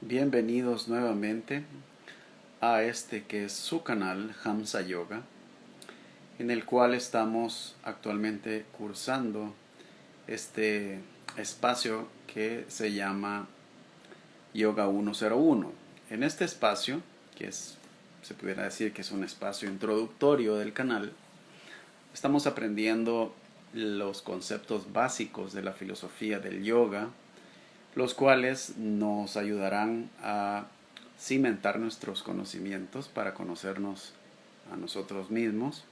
Bienvenidos nuevamente a este que es su canal Hamsa Yoga, en el cual estamos actualmente cursando este espacio que se llama Yoga 101. En este espacio, se pudiera decir que es un espacio introductorio del canal, estamos aprendiendo los conceptos básicos de la filosofía del yoga, los cuales nos ayudarán a cimentar nuestros conocimientos para conocernos a nosotros mismos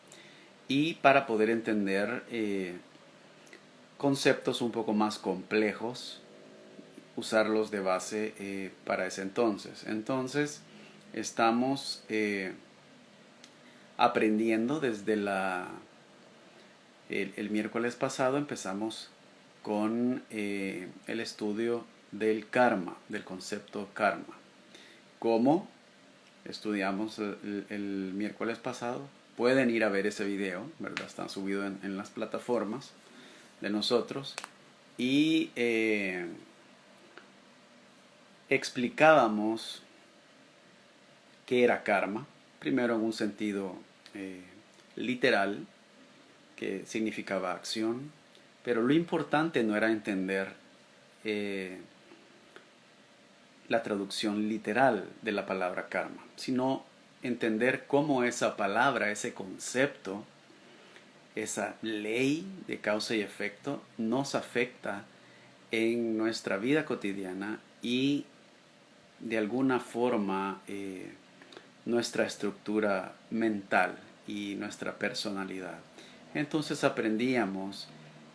y para poder entender conceptos un poco más complejos, usarlos de base para ese entonces. Entonces, estamos aprendiendo desde el miércoles pasado empezamos con el estudio del karma, del concepto karma. ¿Cómo estudiamos el miércoles pasado? Pueden ir a ver ese video, ¿verdad? Está subido en las plataformas de nosotros. Y explicábamos qué era karma. Primero en un sentido literal, que significaba acción. Pero lo importante no era entender la traducción literal de la palabra karma, sino entender cómo esa palabra, ese concepto, esa ley de causa y efecto nos afecta en nuestra vida cotidiana y de alguna forma nuestra estructura mental y nuestra personalidad. Entonces aprendíamos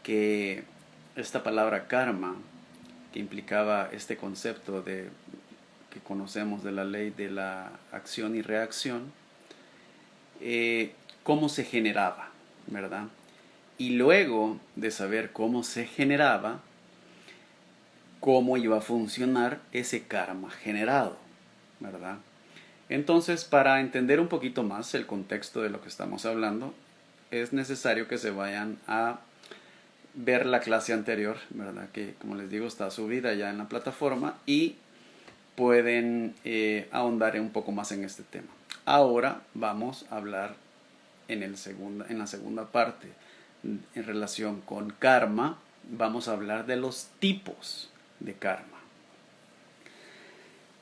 que esta palabra karma, que implicaba este concepto que conocemos de la ley de la acción y reacción, cómo se generaba, ¿verdad? Y luego de saber cómo se generaba, cómo iba a funcionar ese karma generado, ¿verdad? Entonces, para entender un poquito más el contexto de lo que estamos hablando, es necesario que se vayan a ver la clase anterior, ¿verdad? Que como les digo está subida ya en la plataforma y pueden ahondar un poco más en este tema. Ahora vamos a hablar en la segunda parte en relación con karma. Vamos a hablar de los tipos de karma.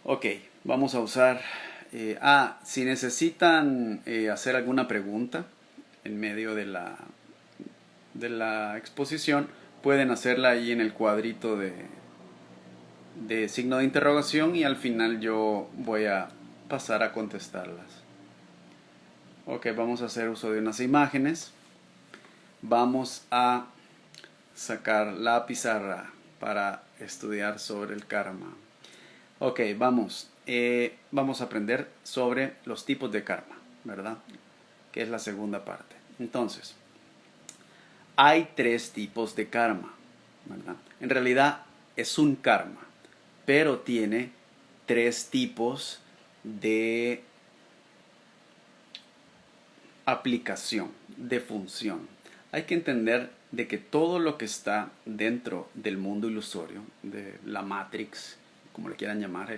Ok, vamos a usar... si necesitan hacer alguna pregunta en medio de la exposición, pueden hacerla ahí en el cuadrito de signo de interrogación y al final yo voy a pasar a contestarlas. Ok, vamos a hacer uso de unas imágenes. Vamos a sacar la pizarra para estudiar sobre el karma. Ok, vamos a aprender sobre los tipos de karma, ¿verdad? Que es la segunda parte. Entonces, hay 3 tipos de karma, ¿verdad? En realidad es un karma, pero tiene 3 tipos de aplicación, de función. Hay que entender de que todo lo que está dentro del mundo ilusorio, de la Matrix, como le quieran llamar,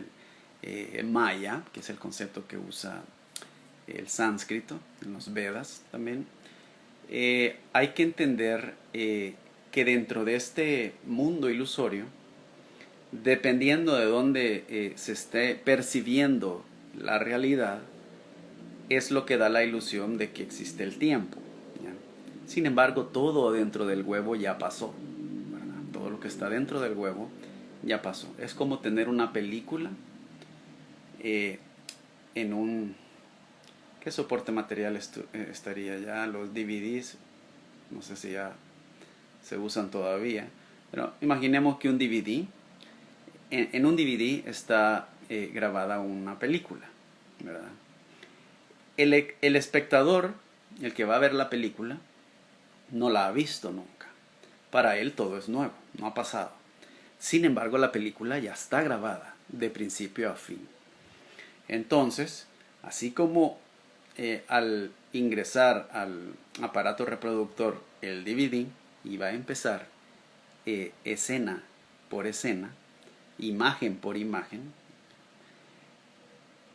el Maya, que es el concepto que usa el sánscrito, en los Vedas también, hay que entender que dentro de este mundo ilusorio, dependiendo de dónde se esté percibiendo la realidad, es lo que da la ilusión de que existe el tiempo, ¿ya? Sin embargo, todo dentro del huevo ya pasó, ¿verdad? Todo lo que está dentro del huevo ya pasó. Es como tener una película en un... ¿Qué soporte material estaría ya? Los DVDs, no sé si ya se usan todavía, pero imaginemos que un DVD, en un DVD está grabada una película, ¿verdad? El espectador, el que va a ver la película, no la ha visto nunca. Para él todo es nuevo, no ha pasado. Sin embargo, la película ya está grabada de principio a fin. Entonces, así como al ingresar al aparato reproductor el DVD iba a empezar escena por escena, imagen por imagen,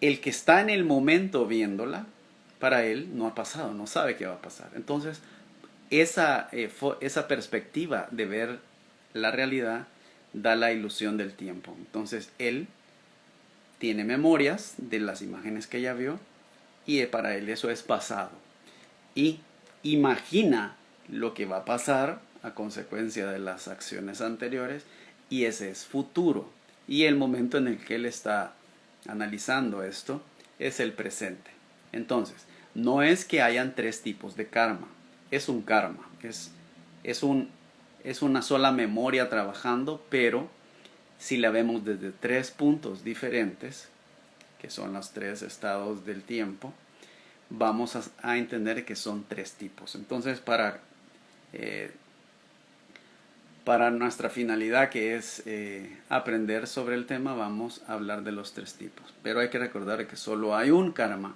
el que está en el momento viéndola, para él no ha pasado, no sabe qué va a pasar. Entonces, esa perspectiva de ver la realidad da la ilusión del tiempo. Entonces, él tiene memorias de las imágenes que ya vio y para él eso es pasado. Y imagina lo que va a pasar a consecuencia de las acciones anteriores y ese es futuro. Y el momento en el que él está analizando esto es el presente. Entonces, no es que hayan tres tipos de karma, es un karma, es una sola memoria trabajando, pero si la vemos desde tres puntos diferentes, que son los tres estados del tiempo, vamos a entender que son tres tipos. Entonces, para nuestra finalidad, que es aprender sobre el tema, vamos a hablar de los tres tipos. Pero hay que recordar que solo hay un karma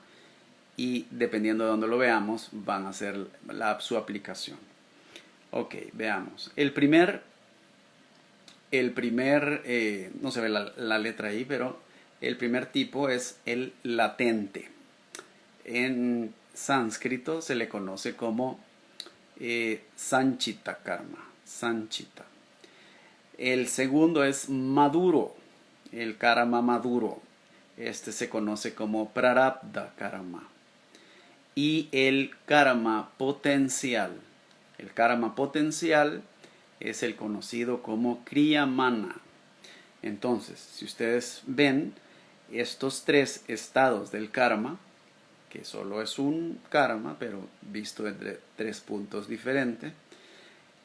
y dependiendo de dónde lo veamos, van a ser su aplicación. Ok, veamos. El primer no se ve la letra ahí, pero el primer tipo es el latente. En sánscrito se le conoce como sanchita karma, sanchita. El segundo es maduro, el karma maduro. Este se conoce como prarabdha karma. Y el karma potencial. El karma potencial es el conocido como kriyamana. Entonces, si ustedes ven estos tres estados del karma, que solo es un karma, pero visto desde tres puntos diferentes,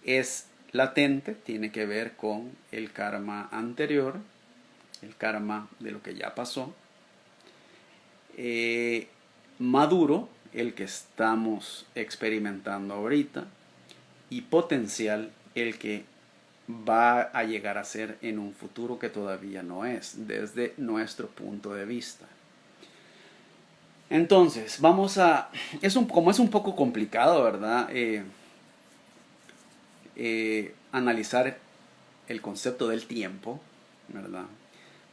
es latente, tiene que ver con el karma anterior, el karma de lo que ya pasó. Maduro, el que estamos experimentando ahorita, y potencial, el que va a llegar a ser en un futuro que todavía no es, desde nuestro punto de vista. Entonces, como es un poco complicado, ¿verdad? Analizar el concepto del tiempo, ¿verdad?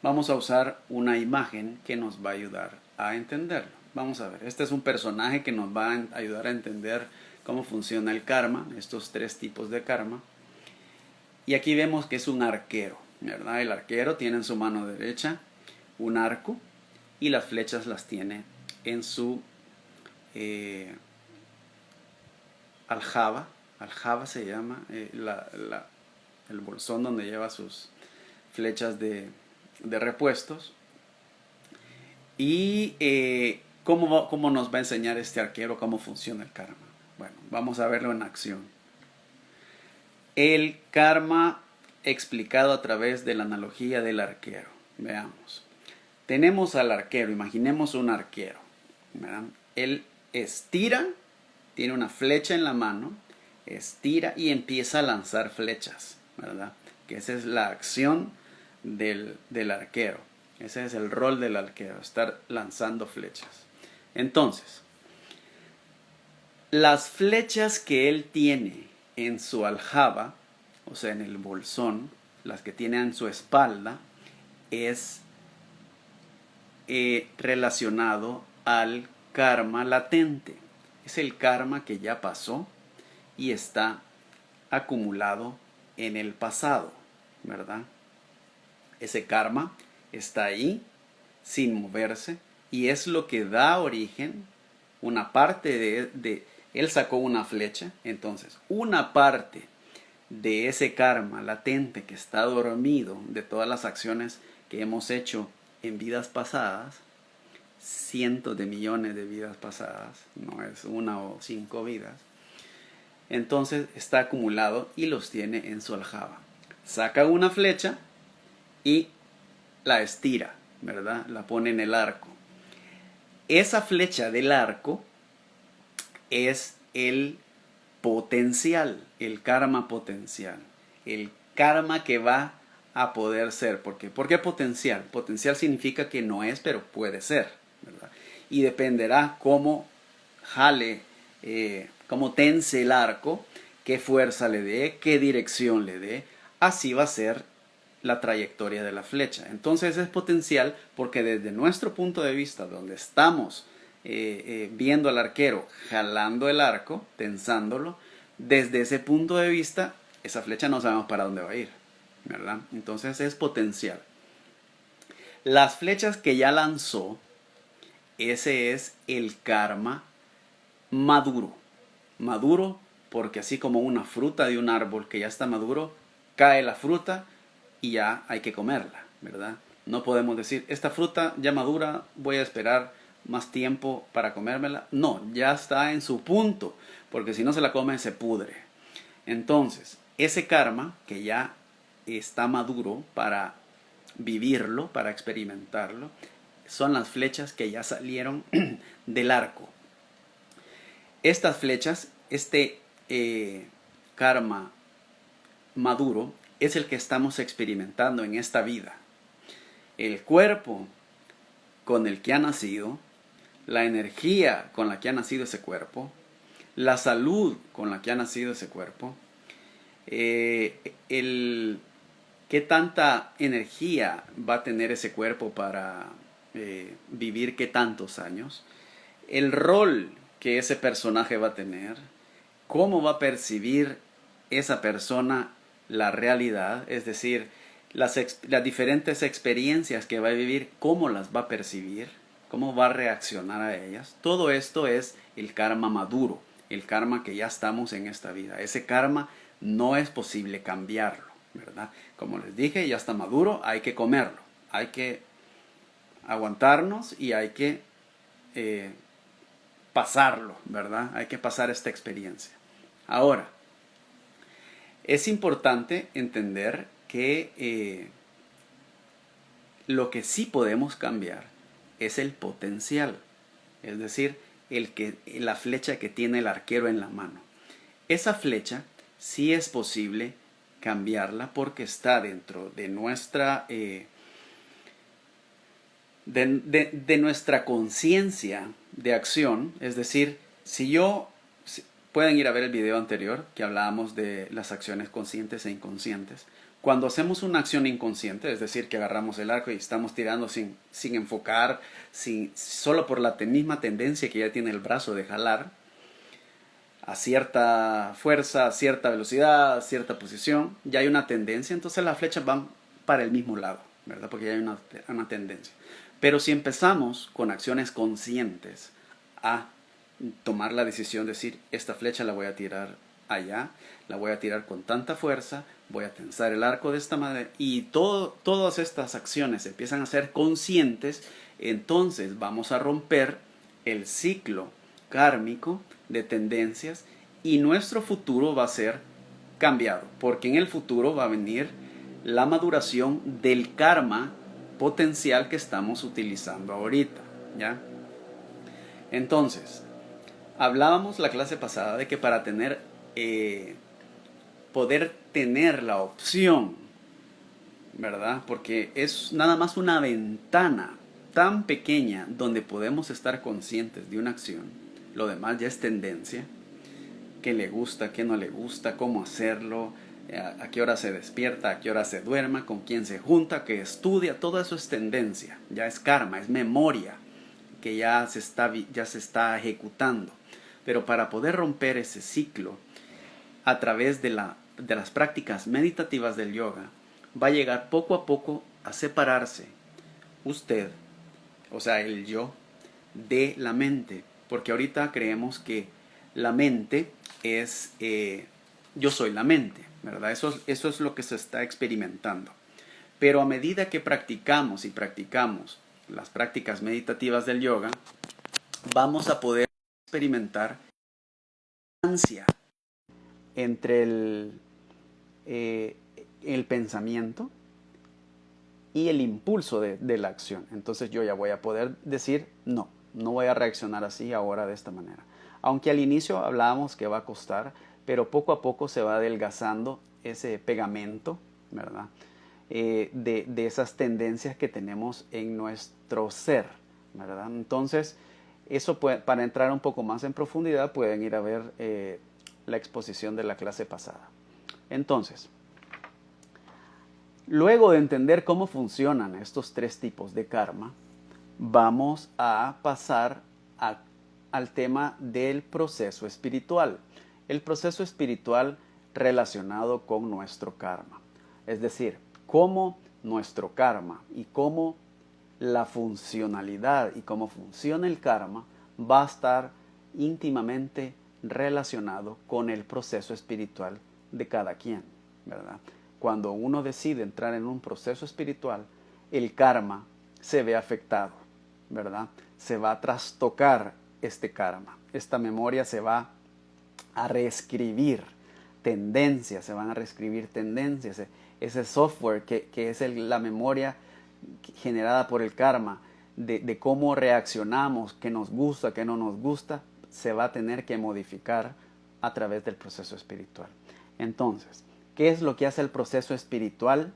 Vamos a usar una imagen que nos va a ayudar a entenderlo. Vamos a ver, este es un personaje que nos va a ayudar a entender cómo funciona el karma, estos tres tipos de karma. Y aquí vemos que es un arquero, ¿verdad? El arquero tiene en su mano derecha un arco y las flechas las tiene en su aljaba. Aljaba se llama el bolsón donde lleva sus flechas de repuestos. Y ¿cómo nos va a enseñar este arquero cómo funciona el karma? Bueno, vamos a verlo en acción. El karma explicado a través de la analogía del arquero. Veamos. Tenemos al arquero, imaginemos un arquero, ¿verdad? Él estira, tiene una flecha en la mano, estira y empieza a lanzar flechas, ¿verdad? Que esa es la acción del arquero. Ese es el rol del arquero, estar lanzando flechas. Entonces, las flechas que él tiene en su aljaba, o sea, en el bolsón, las que tiene en su espalda, es relacionado al karma latente. Es el karma que ya pasó y está acumulado en el pasado, ¿verdad? Ese karma está ahí sin moverse y es lo que da origen, una parte de él sacó una flecha, entonces una parte de ese karma latente que está dormido de todas las acciones que hemos hecho en vidas pasadas, cientos de millones de vidas pasadas, no es 1 o 5 vidas, entonces está acumulado y los tiene en su aljaba. Saca una flecha y la estira, ¿verdad? La pone en el arco. Esa flecha del arco es el potencial, el karma potencial, el karma que va a poder ser. ¿Por qué? ¿Por qué potencial? Potencial significa que no es, pero puede ser, ¿verdad? Y dependerá cómo jale, cómo tense el arco, qué fuerza le dé, qué dirección le dé. Así va a ser la trayectoria de la flecha. Entonces es potencial porque desde nuestro punto de vista, donde estamos viendo al arquero jalando el arco, tensándolo, desde ese punto de vista, esa flecha no sabemos para dónde va a ir, ¿verdad? Entonces es potencial. Las flechas que ya lanzó, ese es el karma maduro. Maduro porque así como una fruta de un árbol que ya está maduro, cae la fruta y ya hay que comerla, ¿verdad? No podemos decir, esta fruta ya madura, voy a esperar más tiempo para comérmela. No, ya está en su punto, porque si no se la come se pudre. Entonces, ese karma que ya está maduro para vivirlo, para experimentarlo, son las flechas que ya salieron del arco. Estas flechas, karma maduro, es el que estamos experimentando en esta vida. El cuerpo con el que ha nacido, la energía con la que ha nacido ese cuerpo, la salud con la que ha nacido ese cuerpo, qué tanta energía va a tener ese cuerpo para vivir qué tantos años, el rol que ese personaje va a tener, cómo va a percibir esa persona la realidad, es decir, las diferentes experiencias que va a vivir, cómo las va a percibir, cómo va a reaccionar a ellas. Todo esto es el karma maduro, el karma que ya estamos en esta vida. Ese karma no es posible cambiarlo, ¿verdad? Como les dije, ya está maduro, hay que comerlo, hay que aguantarnos y hay que pasarlo, ¿verdad? Hay que pasar esta experiencia. Ahora, es importante entender que lo que sí podemos cambiar es el potencial, es decir, la flecha que tiene el arquero en la mano. Esa flecha sí es posible cambiarla porque está dentro de nuestra nuestra conciencia de acción. Es decir, pueden ir a ver el video anterior que hablábamos de las acciones conscientes e inconscientes. Cuando hacemos una acción inconsciente, es decir, que agarramos el arco y estamos tirando sin enfocar, solo por la misma tendencia que ya tiene el brazo de jalar, a cierta fuerza, a cierta velocidad, a cierta posición, ya hay una tendencia, entonces las flechas van para el mismo lado, ¿verdad? Porque ya hay una tendencia. Pero si empezamos con acciones conscientes a tomar la decisión de decir, esta flecha la voy a tirar allá, la voy a tirar con tanta fuerza, voy a tensar el arco de esta manera, y todas estas acciones empiezan a ser conscientes, entonces vamos a romper el ciclo kármico de tendencias y nuestro futuro va a ser cambiado, porque en el futuro va a venir la maduración del karma potencial que estamos utilizando ahorita, ¿ya? Entonces, hablábamos la clase pasada de que para poder tener la opción, ¿verdad? Porque es nada más una ventana tan pequeña donde podemos estar conscientes de una acción. Lo demás ya es tendencia. Qué le gusta, qué no le gusta, cómo hacerlo, a qué hora se despierta, a qué hora se duerma, con quién se junta, qué estudia. Todo eso es tendencia. Ya es karma, es memoria que ya se está ejecutando. Pero para poder romper ese ciclo a través de las prácticas meditativas del yoga, va a llegar poco a poco a separarse usted, o sea, el yo, de la mente. Porque ahorita creemos que la mente es, yo soy la mente, ¿verdad? Eso es lo que se está experimentando. Pero a medida que practicamos las prácticas meditativas del yoga, vamos a poder experimentar distancia entre el pensamiento y el impulso de la acción. Entonces yo ya voy a poder decir, no voy a reaccionar así ahora de esta manera. Aunque al inicio hablábamos que va a costar, pero poco a poco se va adelgazando ese pegamento, ¿verdad? De esas tendencias que tenemos en nuestro ser, ¿verdad? Entonces, eso para entrar un poco más en profundidad, pueden ir a ver la exposición de la clase pasada. Entonces, Luego de entender cómo funcionan estos tres tipos de karma, vamos a pasar al tema del proceso espiritual. El proceso espiritual relacionado con nuestro karma. Es decir, cómo nuestro karma y cómo la funcionalidad y cómo funciona el karma va a estar íntimamente relacionado con el proceso espiritual de cada quien, ¿verdad? Cuando uno decide entrar en un proceso espiritual, el karma se ve afectado, ¿verdad? Se va a trastocar este karma. Esta memoria se va a reescribir tendencias, se van a reescribir tendencias. Ese software que es la memoria generada por el karma, de cómo reaccionamos, qué nos gusta, qué no nos gusta, se va a tener que modificar a través del proceso espiritual. Entonces, ¿qué es lo que hace el proceso espiritual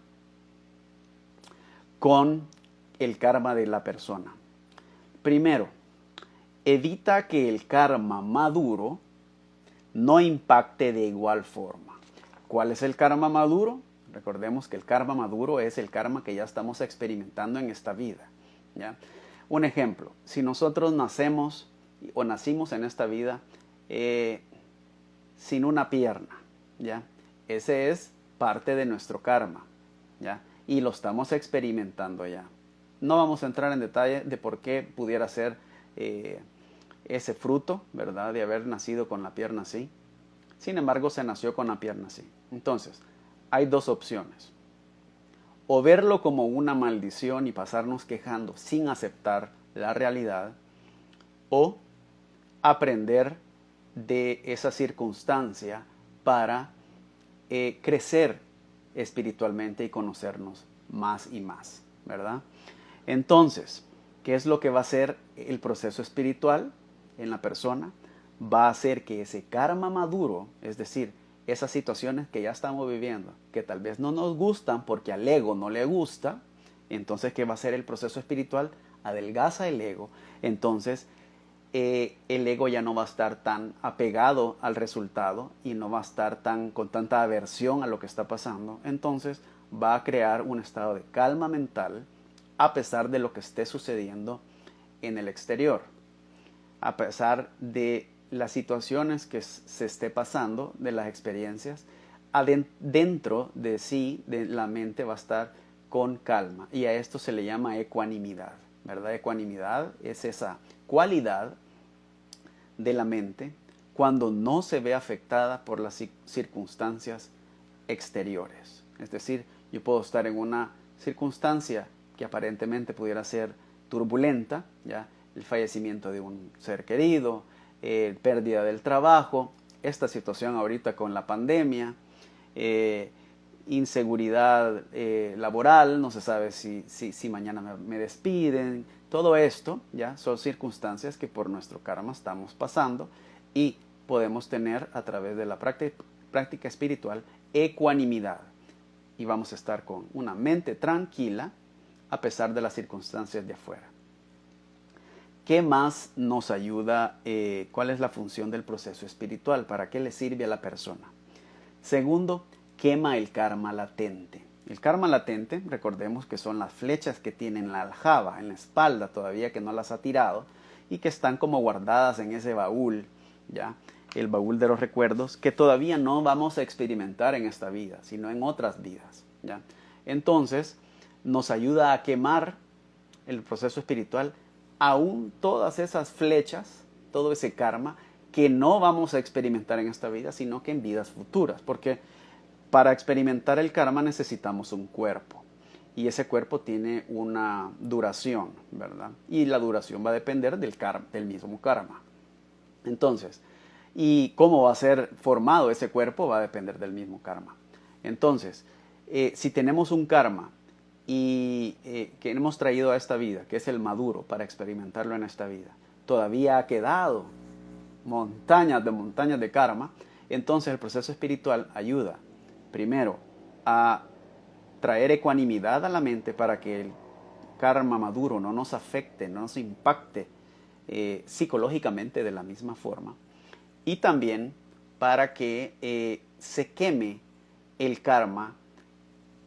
con el karma de la persona? Primero, evita que el karma maduro no impacte de igual forma. ¿Cuál es el karma maduro? Recordemos que el karma maduro es el karma que ya estamos experimentando en esta vida, ¿ya? Un ejemplo, si nosotros nacimos en esta vida sin una pierna, ¿ya? Ese es parte de nuestro karma, ¿ya? Y lo estamos experimentando ya. No vamos a entrar en detalle de por qué pudiera ser ese fruto, ¿verdad? De haber nacido con la pierna así. Sin embargo, se nació con la pierna así. Entonces, hay dos opciones. O verlo como una maldición y pasarnos quejando sin aceptar la realidad, o aprender de esa circunstancia para crecer espiritualmente y conocernos más y más, ¿verdad? Entonces, ¿qué es lo que va a hacer el proceso espiritual en la persona? Va a hacer que ese karma maduro, es decir, esas situaciones que ya estamos viviendo, que tal vez no nos gustan porque al ego no le gusta, entonces, ¿qué va a hacer el proceso espiritual? Adelgaza el ego. Entonces, el ego ya no va a estar tan apegado al resultado y no va a estar con tanta aversión a lo que está pasando. Entonces, va a crear un estado de calma mental a pesar de lo que esté sucediendo en el exterior, a pesar de las situaciones que se esté pasando, de las experiencias, dentro de sí, de la mente va a estar con calma. Y a esto se le llama ecuanimidad, ¿verdad? Ecuanimidad es esa cualidad de la mente cuando no se ve afectada por las circunstancias exteriores. Es decir, yo puedo estar en una circunstancia que aparentemente pudiera ser turbulenta, ¿ya? El fallecimiento de un ser querido, pérdida del trabajo, esta situación ahorita con la pandemia, inseguridad laboral, no se sabe si mañana me despiden. Todo esto ya son circunstancias que por nuestro karma estamos pasando y podemos tener a través de la práctica espiritual ecuanimidad. Y vamos a estar con una mente tranquila a pesar de las circunstancias de afuera. ¿Qué más nos ayuda? ¿Cuál es la función del proceso espiritual? ¿Para qué le sirve a la persona? Segundo, quema el karma latente. El karma latente, recordemos que son las flechas que tienen la aljaba en la espalda todavía que no las ha tirado y que están como guardadas en ese baúl, ¿ya? El baúl de los recuerdos que todavía no vamos a experimentar en esta vida, sino en otras vidas, ¿ya? Entonces, nos ayuda a quemar el proceso espiritual aún todas esas flechas, todo ese karma que no vamos a experimentar en esta vida, sino que en vidas futuras, porque para experimentar el karma necesitamos un cuerpo y ese cuerpo tiene una duración, ¿verdad? Y la duración va a depender del mismo karma. Entonces, y cómo va a ser formado ese cuerpo va a depender del mismo karma. Entonces, si tenemos un karma y que hemos traído a esta vida, que es el maduro para experimentarlo en esta vida, todavía ha quedado montañas de karma, entonces el proceso espiritual ayuda primero a traer ecuanimidad a la mente para que el karma maduro no nos afecte, no nos impacte psicológicamente de la misma forma, y también para que se queme el karma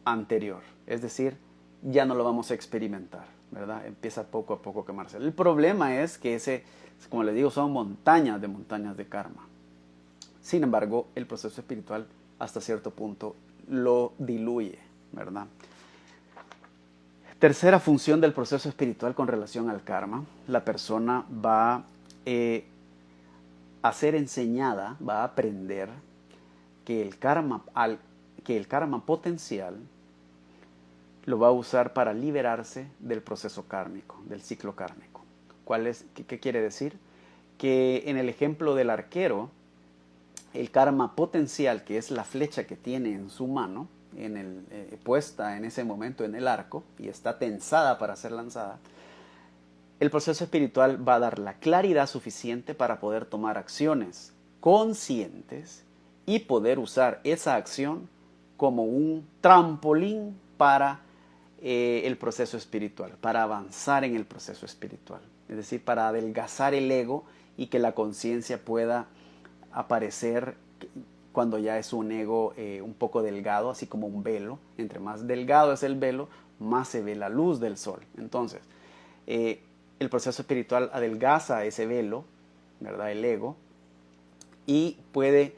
anterior. Es decir, ya no lo vamos a experimentar, ¿verdad? Empieza poco a poco a quemarse. El problema es que como les digo, son montañas de karma. Sin embargo, el proceso espiritual hasta cierto punto lo diluye, ¿verdad? Tercera función del proceso espiritual con relación al karma: la persona va a ser enseñada, va a aprender que el karma potencial lo va a usar para liberarse del proceso kármico, del ciclo kármico. ¿Qué quiere decir? Que en el ejemplo del arquero, el karma potencial, que es la flecha que tiene en su mano, puesta en ese momento en el arco y está tensada para ser lanzada, el proceso espiritual va a dar la claridad suficiente para poder tomar acciones conscientes y poder usar esa acción como un trampolín para el proceso espiritual, para avanzar en el proceso espiritual. Es decir, para adelgazar el ego y que la conciencia pueda aparecer cuando ya es un ego un poco delgado, así como un velo. Entre más delgado es el velo, más se ve la luz del sol. Entonces, el proceso espiritual adelgaza ese velo, ¿verdad? El ego, y puede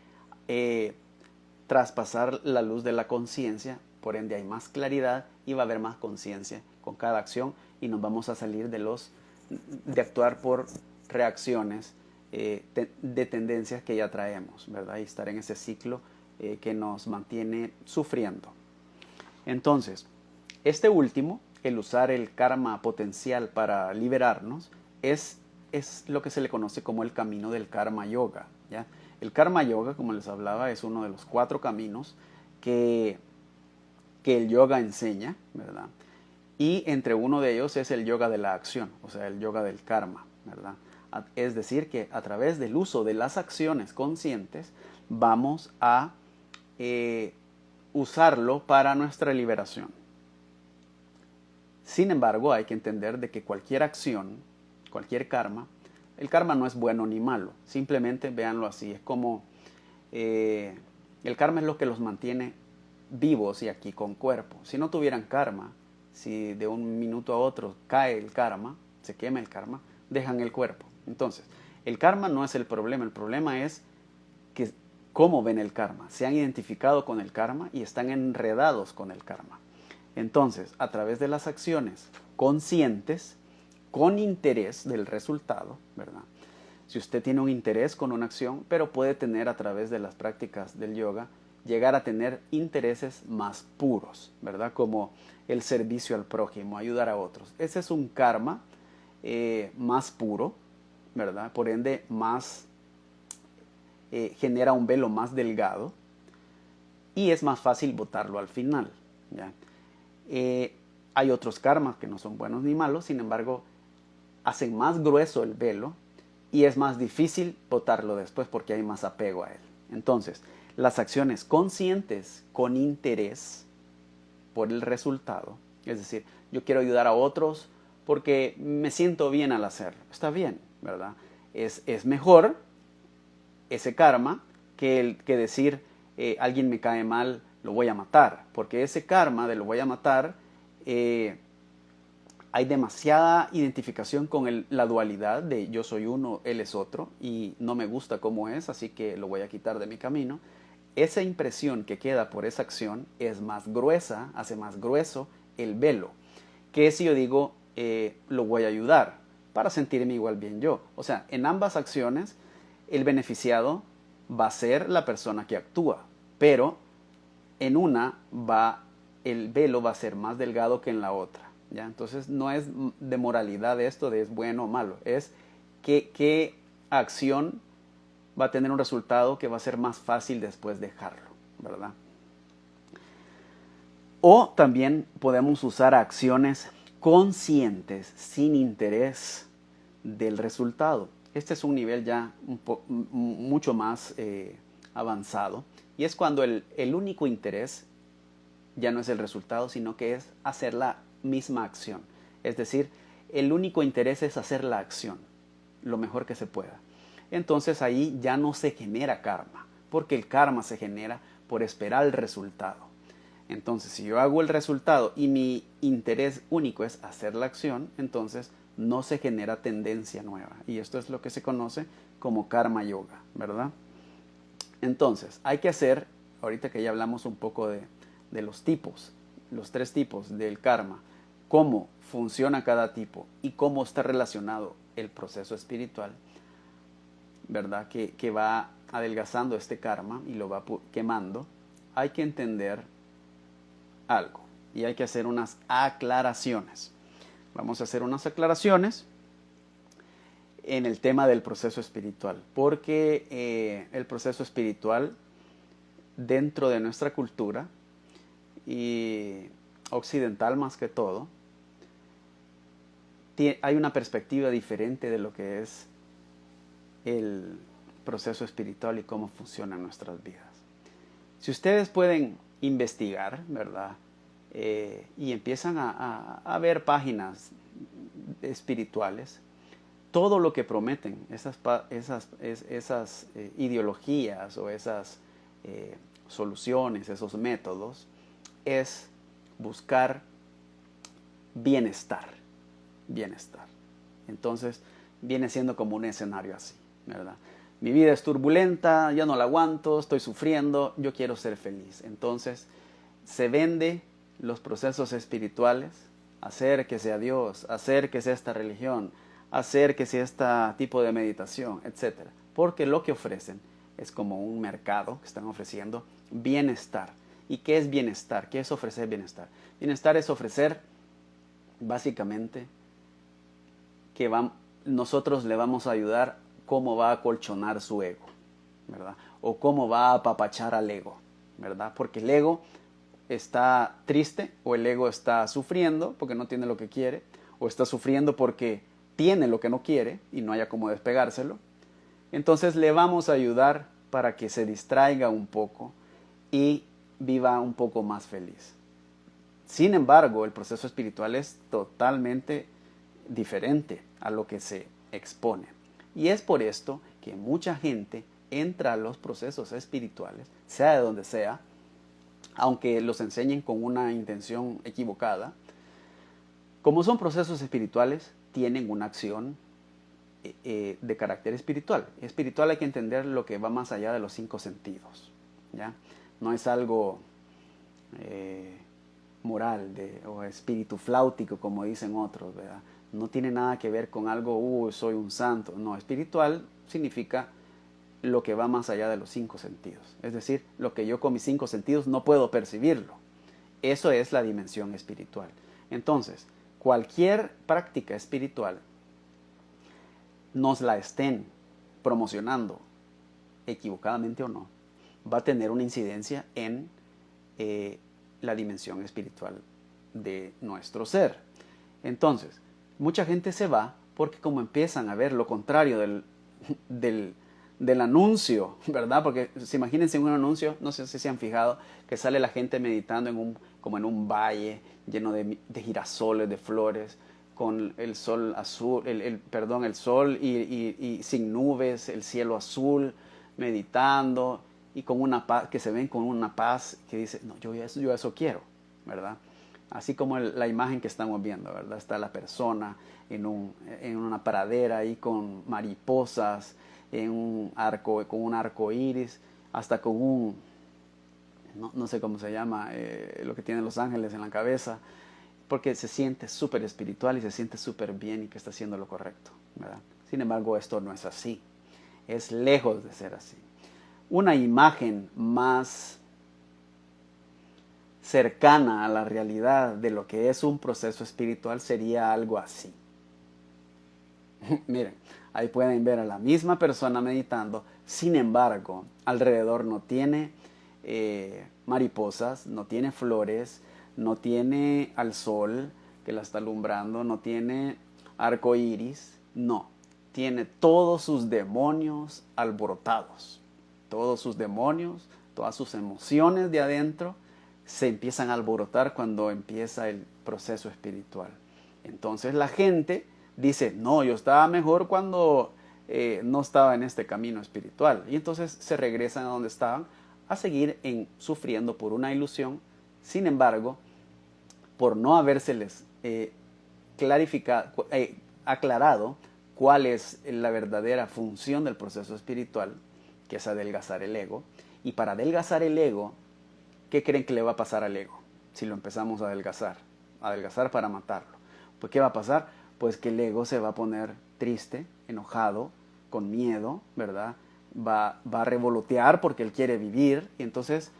traspasar la luz de la conciencia. Por ende hay más claridad y va a haber más conciencia con cada acción, y nos vamos a salir de actuar por reacciones de tendencias que ya traemos, ¿verdad? Y estar en ese ciclo que nos mantiene sufriendo. Entonces, este último, el usar el karma potencial para liberarnos, es lo que se le conoce como el camino del karma yoga, ¿ya? El karma yoga, como les hablaba, es uno de los 4 caminos que el yoga enseña, ¿verdad? Y entre uno de ellos es el yoga de la acción, o sea, el yoga del karma, ¿verdad? Es decir, que a través del uso de las acciones conscientes vamos a usarlo para nuestra liberación. Sin embargo, hay que entender de que cualquier acción, cualquier karma, el karma no es bueno ni malo, simplemente véanlo así, es como el karma es lo que los mantiene vivos y aquí con cuerpo. Si no tuvieran karma, si de un minuto a otro cae el karma, se quema el karma, dejan el cuerpo. Entonces, el karma no es el problema es que cómo ven el karma. Se han identificado con el karma y están enredados con el karma. Entonces, a través de las acciones conscientes, con interés del resultado, ¿verdad? Si usted tiene un interés con una acción, pero puede tener a través de las prácticas del yoga, llegar a tener intereses más puros, ¿verdad? Como el servicio al prójimo, ayudar a otros. Ese es un karma más puro, ¿verdad? Por ende, genera un velo más delgado y es más fácil botarlo al final, ¿ya? Hay otros karmas que no son buenos ni malos, sin embargo, hacen más grueso el velo y es más difícil botarlo después porque hay más apego a él. Entonces, las acciones conscientes con interés por el resultado, es decir, yo quiero ayudar a otros porque me siento bien al hacerlo. Está bien, ¿verdad? Es mejor ese karma que decir alguien me cae mal, lo voy a matar. Porque ese karma de lo voy a matar, hay demasiada identificación con la dualidad de yo soy uno, él es otro, y no me gusta cómo es, así que lo voy a quitar de mi camino. Esa impresión que queda por esa acción es más gruesa, hace más grueso el velo. Que si yo digo, lo voy a ayudar para sentirme igual bien yo. O sea, en ambas acciones el beneficiado va a ser la persona que actúa, pero en una el velo va a ser más delgado que en la otra, ¿ya? Entonces no es de moralidad esto de es bueno o malo, es qué acción va a tener un resultado que va a ser más fácil después dejarlo, ¿verdad? O también podemos usar acciones conscientes sin interés del resultado. Este es un nivel ya mucho más avanzado, y es cuando el único interés ya no es el resultado, sino que es hacer la misma acción. Es decir, el único interés es hacer la acción lo mejor que se pueda. Entonces ahí ya no se genera karma, porque el karma se genera por esperar el resultado. Entonces, si yo hago el resultado y mi interés único es hacer la acción, entonces no se genera tendencia nueva. Y esto es lo que se conoce como karma yoga, ¿verdad? Entonces, hay que hacer, ahorita que ya hablamos un poco de los tipos, los 3 tipos del karma, cómo funciona cada tipo y cómo está relacionado el proceso espiritual, ¿verdad? Que va adelgazando este karma y lo va quemando. Hay que entender algo y hay que hacer unas aclaraciones. Vamos a hacer unas aclaraciones en el tema del proceso espiritual, porque el proceso espiritual dentro de nuestra cultura y occidental más que todo, hay una perspectiva diferente de lo que es el proceso espiritual y cómo funciona en nuestras vidas. Si ustedes pueden investigar, ¿verdad? Y empiezan a ver páginas espirituales, todo lo que prometen esas ideologías o esas soluciones, esos métodos, es buscar bienestar. Entonces, viene siendo como un escenario así, ¿verdad? Mi vida es turbulenta, ya no la aguanto, estoy sufriendo, yo quiero ser feliz. Entonces, se vende los procesos espirituales, acérquese a Dios, acérquese a esta religión, acérquese a este tipo de meditación, etc. Porque lo que ofrecen es como un mercado que están ofreciendo bienestar. ¿Y qué es bienestar? ¿Qué es ofrecer bienestar? Bienestar es ofrecer, básicamente, que nosotros le vamos a ayudar cómo va a acolchonar su ego, ¿verdad? O cómo va a apapachar al ego, ¿verdad? Porque el ego está triste o el ego está sufriendo porque no tiene lo que quiere, o está sufriendo porque tiene lo que no quiere y no haya cómo despegárselo. Entonces le vamos a ayudar para que se distraiga un poco y viva un poco más feliz. Sin embargo, el proceso espiritual es totalmente diferente a lo que se expone. Y es por esto que mucha gente entra a los procesos espirituales, sea de donde sea, aunque los enseñen con una intención equivocada. Como son procesos espirituales, tienen una acción de carácter espiritual. Espiritual hay que entender lo que va más allá de los 5 sentidos, ¿ya? No es algo moral o espíritu flautico, como dicen otros, ¿verdad? No tiene nada que ver con algo, soy un santo. No, espiritual significa lo que va más allá de los 5 sentidos. Es decir, lo que yo con mis 5 sentidos no puedo percibirlo. Eso es la dimensión espiritual. Entonces, cualquier práctica espiritual nos la estén promocionando, equivocadamente o no, va a tener una incidencia en la dimensión espiritual de nuestro ser. Entonces, mucha gente se va porque como empiezan a ver lo contrario del anuncio, ¿verdad? Porque imagínense un anuncio, no sé si se han fijado, que sale la gente meditando como en un valle lleno de girasoles, de flores, con el sol azul, el sol y sin nubes, el cielo azul, meditando y con una paz, que se ven con una paz que dice, no, yo eso quiero, ¿verdad? Así como la imagen que estamos viendo, ¿verdad? Está la persona en una pradera ahí con mariposas, con un arco iris, hasta con no sé cómo se llama, lo que tienen los ángeles en la cabeza, porque se siente súper espiritual y se siente súper bien y que está haciendo lo correcto, ¿verdad? Sin embargo, esto no es así. Es lejos de ser así. Una imagen más cercana a la realidad de lo que es un proceso espiritual sería algo así. Miren, ahí pueden ver a la misma persona meditando, sin embargo, alrededor no tiene mariposas, no tiene flores, no tiene al sol que la está alumbrando, no tiene arco iris, no, tiene todos sus demonios alborotados, todos sus demonios, todas sus emociones de adentro se empiezan a alborotar cuando empieza el proceso espiritual. Entonces la gente dice, no, yo estaba mejor cuando no estaba en este camino espiritual. Y entonces se regresan a donde estaban a seguir sufriendo por una ilusión Sin embargo, por no habérseles aclarado cuál es la verdadera función del proceso espiritual, que es adelgazar el ego, y para adelgazar el ego, ¿qué creen que le va a pasar al ego si lo empezamos a adelgazar? Adelgazar para matarlo. Pues ¿qué va a pasar? Pues que el ego se va a poner triste, enojado, con miedo, ¿verdad? Va a revolotear porque él quiere vivir, y entonces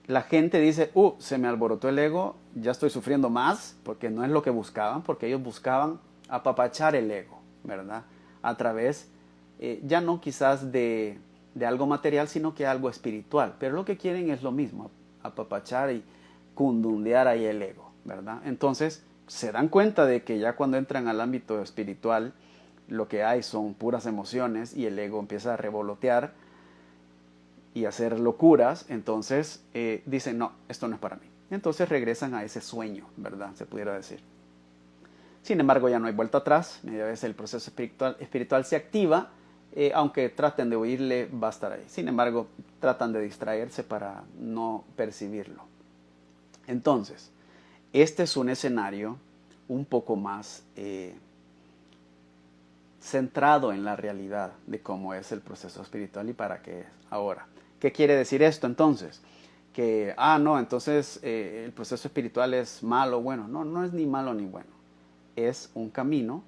la gente dice, se me alborotó el ego, ya estoy sufriendo más, porque no es lo que buscaban, porque ellos buscaban apapachar el ego, ¿verdad? A través, ya no quizás de algo material, sino que algo espiritual. Pero lo que quieren es lo mismo, apapachar y cundundear ahí el ego, ¿verdad? Entonces, se dan cuenta de que ya cuando entran al ámbito espiritual, lo que hay son puras emociones y el ego empieza a revolotear y hacer locuras. Entonces dicen, no, esto no es para mí. Entonces regresan a ese sueño, ¿verdad? Se pudiera decir. Sin embargo, ya no hay vuelta atrás. Media vez el proceso espiritual se activa, aunque traten de huirle, va a estar ahí. Sin embargo, tratan de distraerse para no percibirlo. Entonces, este es un escenario un poco más centrado en la realidad de cómo es el proceso espiritual y para qué es. Ahora, ¿qué quiere decir esto entonces? Que, no, entonces el proceso espiritual es malo o bueno. No, no es ni malo ni bueno. Es un camino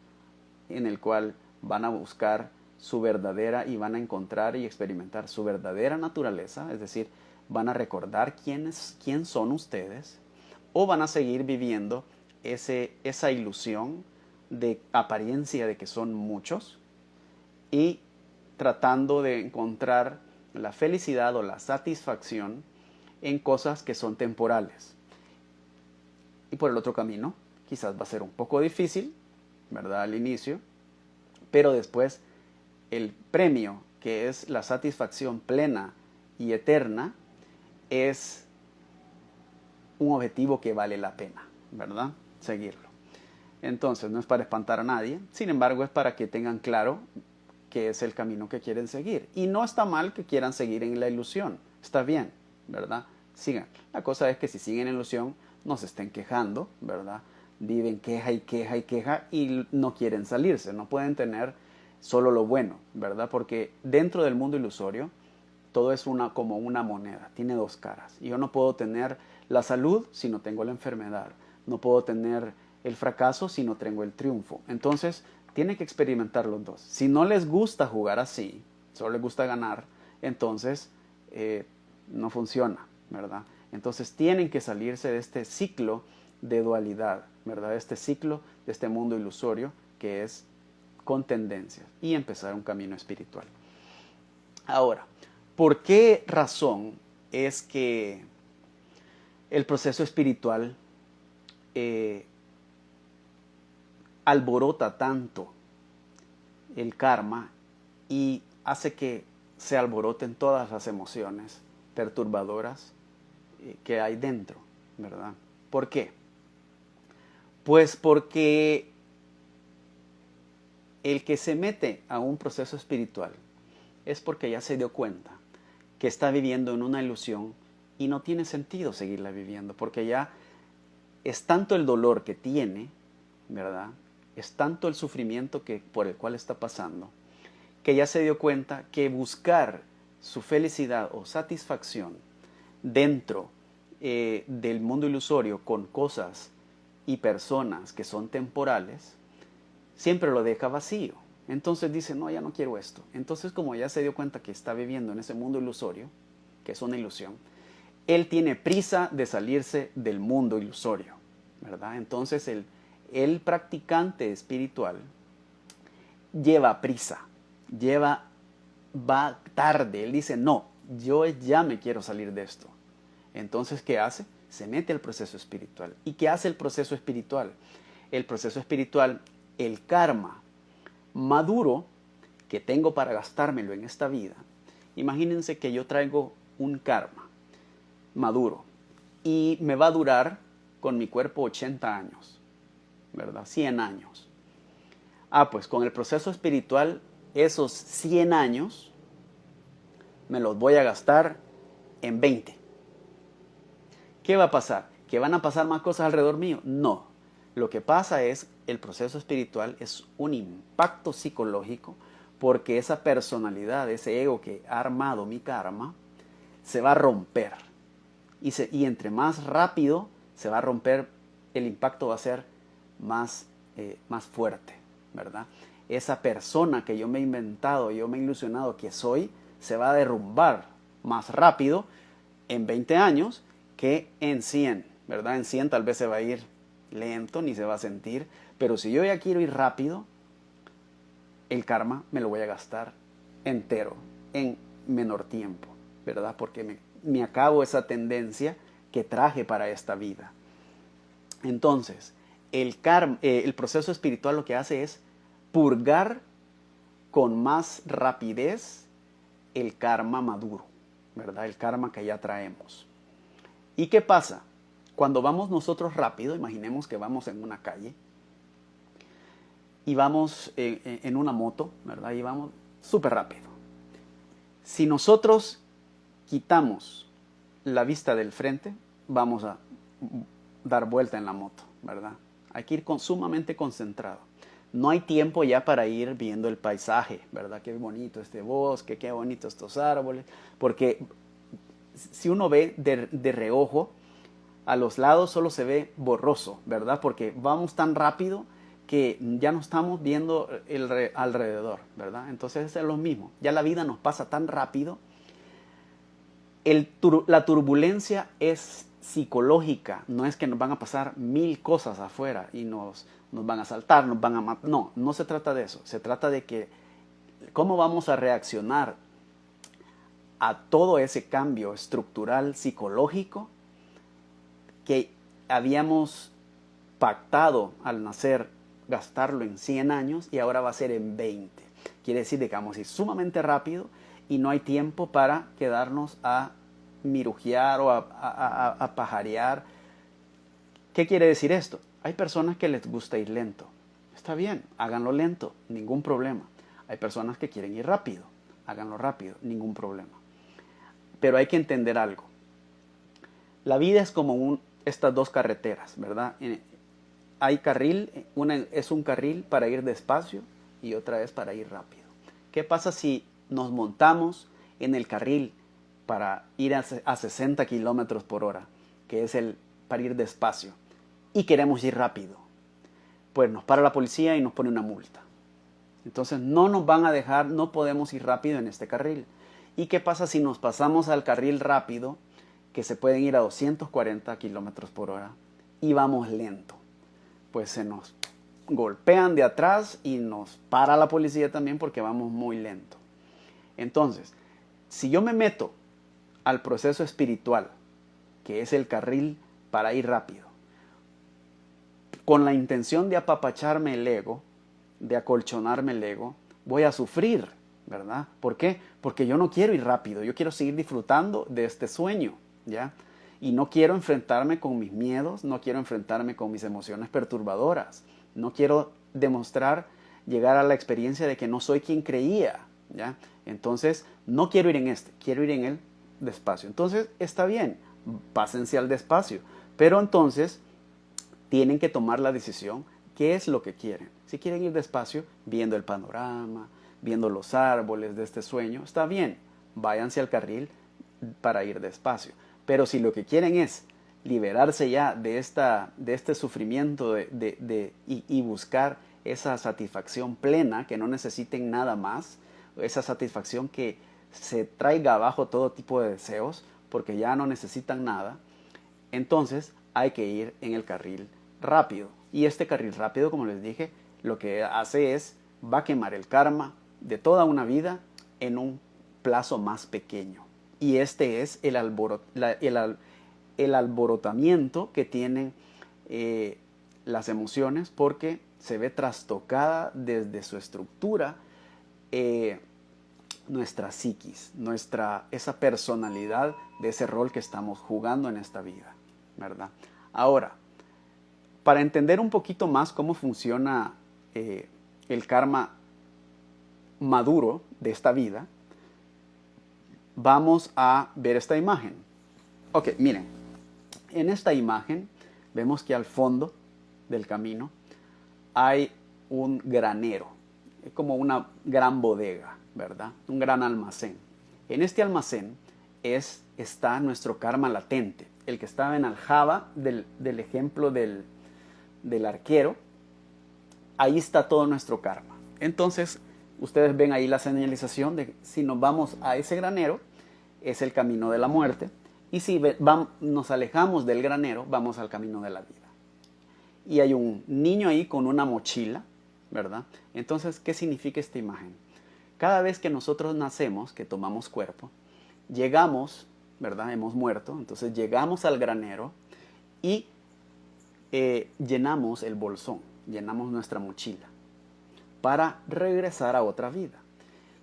en el cual van a buscar su verdadera y van a encontrar y experimentar su verdadera naturaleza, es decir, van a recordar quién son ustedes, o van a seguir viviendo esa ilusión de apariencia de que son muchos y tratando de encontrar la felicidad o la satisfacción en cosas que son temporales. Y por el otro camino, quizás va a ser un poco difícil, ¿verdad? Al inicio, pero después el premio, que es la satisfacción plena y eterna, es un objetivo que vale la pena, ¿verdad? Seguirlo. Entonces, no es para espantar a nadie, sin embargo, es para que tengan claro que es el camino que quieren seguir. Y no está mal que quieran seguir en la ilusión, está bien, ¿verdad? Sigan. La cosa es que si siguen en ilusión, no se estén quejando, ¿verdad? Viven queja y queja y queja y no quieren salirse, no pueden tener solo lo bueno, ¿verdad? Porque dentro del mundo ilusorio, todo es como una moneda, tiene dos caras. Y yo no puedo tener la salud si no tengo la enfermedad, no puedo tener el fracaso si no tengo el triunfo. Entonces, tienen que experimentar los dos. Si no les gusta jugar así, solo les gusta ganar, entonces no funciona, ¿verdad? Entonces tienen que salirse de este ciclo de dualidad, ¿verdad? Este ciclo de este mundo ilusorio que es con tendencias y empezar un camino espiritual. Ahora, ¿por qué razón es que el proceso espiritual alborota tanto el karma y hace que se alboroten todas las emociones perturbadoras que hay dentro, ¿verdad? ¿Por qué? Pues porque el que se mete a un proceso espiritual es porque ya se dio cuenta que está viviendo en una ilusión y no tiene sentido seguirla viviendo, porque ya es tanto el dolor que tiene, ¿verdad? Es tanto el sufrimiento por el cual está pasando, que ya se dio cuenta que buscar su felicidad o satisfacción dentro del mundo ilusorio con cosas y personas que son temporales, siempre lo deja vacío. Entonces dice, no, ya no quiero esto. Entonces, como ya se dio cuenta que está viviendo en ese mundo ilusorio, que es una ilusión, él tiene prisa de salirse del mundo ilusorio, ¿verdad? Entonces el practicante espiritual lleva prisa, va tarde. Él dice, no, yo ya me quiero salir de esto. Entonces, ¿qué hace? Se mete al proceso espiritual. ¿Y qué hace el proceso espiritual? El proceso espiritual, el karma maduro que tengo para gastármelo en esta vida. Imagínense que yo traigo un karma maduro y me va a durar con mi cuerpo 80 años, ¿verdad? 100 años. Pues con el proceso espiritual, esos 100 años me los voy a gastar en 20. ¿Qué va a pasar? ¿Que van a pasar más cosas alrededor mío? No. Lo que pasa es, el proceso espiritual es un impacto psicológico porque esa personalidad, ese ego que ha armado mi karma, se va a romper. Y entre más rápido se va a romper, el impacto va a ser más fuerte, ¿verdad? Esa persona que yo me he inventado, yo me he ilusionado que soy, se va a derrumbar más rápido en 20 años que en 100, ¿verdad? En 100 tal vez se va a ir lento, ni se va a sentir, pero si yo ya quiero ir rápido, el karma me lo voy a gastar entero en menor tiempo, ¿verdad? Porque me acabo esa tendencia que traje para esta vida. Entonces, el proceso espiritual lo que hace es purgar con más rapidez el karma maduro, ¿verdad? El karma que ya traemos. ¿Y qué pasa? Cuando vamos nosotros rápido, imaginemos que vamos en una calle y vamos en una moto, ¿verdad? Y vamos súper rápido. Si nosotros quitamos la vista del frente, vamos a dar vuelta en la moto, ¿verdad? Hay que ir sumamente concentrado. No hay tiempo ya para ir viendo el paisaje, ¿verdad? Qué bonito este bosque, qué bonito estos árboles, porque si uno ve de reojo, a los lados solo se ve borroso, ¿verdad? Porque vamos tan rápido que ya no estamos viendo alrededor, ¿verdad? Entonces es lo mismo. Ya la vida nos pasa tan rápido. La turbulencia es psicológica, no es que nos van a pasar 1000 cosas afuera y nos van a asaltar, nos van a matar. No, no se trata de eso. Se trata de que cómo vamos a reaccionar a todo ese cambio estructural psicológico que habíamos pactado al nacer gastarlo en 100 años y ahora va a ser en 20. Quiere decir que vamos a ir sumamente rápido y no hay tiempo para quedarnos a mirujear o a pajarear. ¿Qué quiere decir esto? Hay personas que les gusta ir lento. Está bien, háganlo lento, ningún problema. Hay personas que quieren ir rápido, háganlo rápido, ningún problema. Pero hay que entender algo. La vida es como estas dos carreteras, ¿verdad? Hay carril, una es un carril para ir despacio y otra es para ir rápido. ¿Qué pasa si nos montamos en el carril para ir a 60 kilómetros por hora, que es para ir despacio, y queremos ir rápido? Pues nos para la policía y nos pone una multa. Entonces no nos van a dejar, no podemos ir rápido en este carril. ¿Y qué pasa si nos pasamos al carril rápido, que se pueden ir a 240 kilómetros por hora, y vamos lento? Pues se nos golpean de atrás y nos para la policía también porque vamos muy lento. Entonces, si yo me meto al proceso espiritual, que es el carril para ir rápido, con la intención de apapacharme el ego, de acolchonarme el ego, voy a sufrir, ¿verdad? ¿Por qué? Porque yo no quiero ir rápido, yo quiero seguir disfrutando de este sueño, ¿ya? Y no quiero enfrentarme con mis miedos, no quiero enfrentarme con mis emociones perturbadoras, no quiero llegar a la experiencia de que no soy quien creía, ¿ya? Entonces, no quiero ir en quiero ir en el despacio. Entonces, está bien, pásense al despacio, pero entonces tienen que tomar la decisión, ¿qué es lo que quieren? Si quieren ir despacio, viendo el panorama, viendo los árboles de este sueño, está bien, váyanse al carril para ir despacio. Pero si lo que quieren es liberarse ya de este sufrimiento y buscar esa satisfacción plena, que no necesiten nada más, esa satisfacción que se traiga abajo todo tipo de deseos, porque ya no necesitan nada, entonces hay que ir en el carril rápido. Y este carril rápido, como les dije, lo que hace va a quemar el karma de toda una vida en un plazo más pequeño. Y este es el alborotamiento que tienen las emociones, porque se ve trastocada desde su estructura nuestra psiquis, esa personalidad de ese rol que estamos jugando en esta vida, ¿verdad? Ahora, para entender un poquito más cómo funciona el karma maduro de esta vida, vamos a ver esta imagen. Ok, miren, En esta imagen vemos que al fondo del camino hay un granero, es como una gran bodega, ¿verdad? Un gran almacén. En este almacén está nuestro karma latente, el que estaba en aljaba del ejemplo del arquero. Ahí está todo nuestro karma. Entonces, ustedes ven ahí la señalización de si nos vamos a ese granero, es el camino de la muerte. Y si nos alejamos del granero, vamos al camino de la vida. Y hay un niño ahí con una mochila, ¿verdad? Entonces, ¿qué significa esta imagen? Cada vez que nosotros nacemos, que tomamos cuerpo, llegamos, ¿verdad? Hemos muerto, entonces llegamos al granero y llenamos el bolsón, llenamos nuestra mochila para regresar a otra vida.